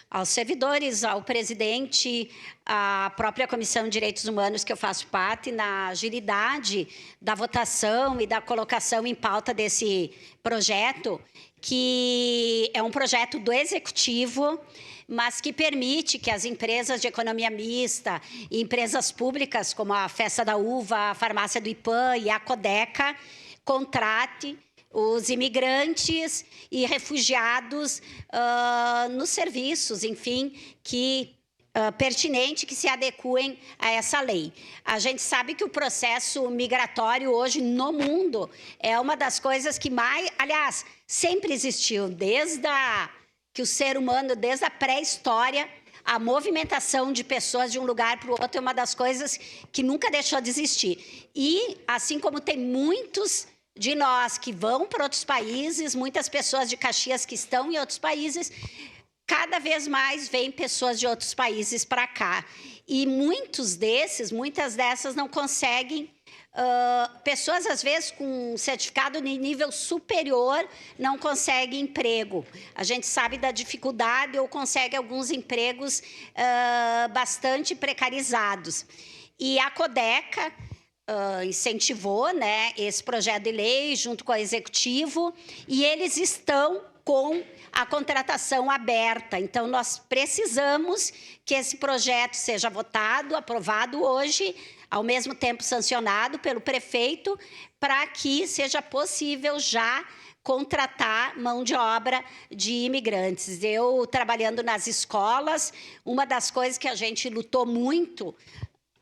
aos servidores, ao presidente, à própria Comissão de Direitos Humanos, que eu faço parte, na agilidade da votação e da colocação em pauta desse projeto, que é um projeto do Executivo, mas que permite que as empresas de economia mista e empresas públicas, como a Festa da Uva, a Farmácia do IPAM e a Codeca, contrate os imigrantes e refugiados nos serviços, enfim, pertinente que se adequem a essa lei. A gente sabe que o processo migratório hoje no mundo é uma das coisas que mais, aliás, sempre existiu, que o ser humano, desde a pré-história, a movimentação de pessoas de um lugar para o outro é uma das coisas que nunca deixou de existir. E, assim como tem muitos de nós que vão para outros países, muitas pessoas de Caxias que estão em outros países, cada vez mais vêm pessoas de outros países para cá. E muitas dessas não conseguem, pessoas às vezes com certificado de nível superior não conseguem emprego. A gente sabe da dificuldade ou consegue alguns empregos bastante precarizados. E a Codeca incentivou, né, esse projeto de lei junto com o Executivo, e eles estão com a contratação aberta. Então, nós precisamos que esse projeto seja votado, aprovado hoje, ao mesmo tempo sancionado pelo prefeito, para que seja possível já contratar mão de obra de imigrantes. Eu, trabalhando nas escolas, uma das coisas que a gente lutou muito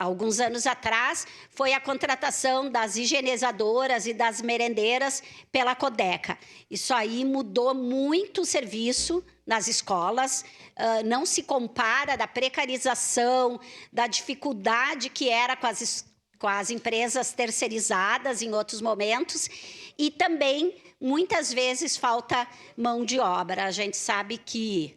alguns anos atrás, foi a contratação das higienizadoras e das merendeiras pela Codeca. Isso aí mudou muito o serviço nas escolas, não se compara da precarização, da dificuldade que era com as empresas terceirizadas em outros momentos, e também, muitas vezes, falta mão de obra. A gente sabe que,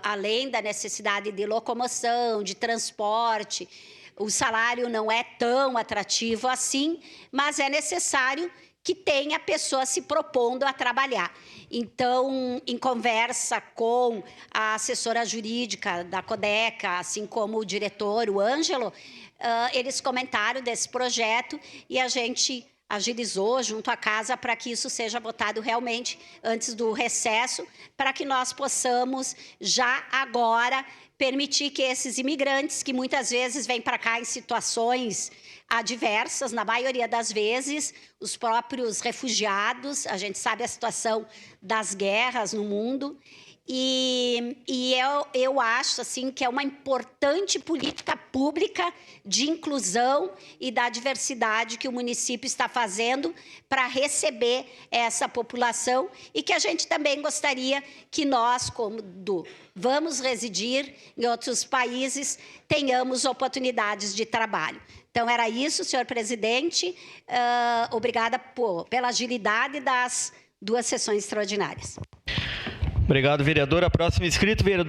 além da necessidade de locomoção, de transporte, o salário não é tão atrativo assim, mas é necessário que tenha a pessoa se propondo a trabalhar. Então, em conversa com a assessora jurídica da Codeca, assim como o diretor, o Ângelo, eles comentaram desse projeto e a gente agilizou junto à casa para que isso seja votado realmente antes do recesso, para que nós possamos já agora permitir que esses imigrantes, que muitas vezes vêm para cá em situações adversas, na maioria das vezes, os próprios refugiados, a gente sabe a situação das guerras no mundo, e eu acho assim, que é uma importante política pública de inclusão e da diversidade que o município está fazendo para receber essa população, e que a gente também gostaria que nós, como vamos residir em outros países, tenhamos oportunidades de trabalho. Então, era isso, senhor presidente. Obrigada pela agilidade das 2 sessões extraordinárias. Obrigado, vereador. A próxima inscrito, vereador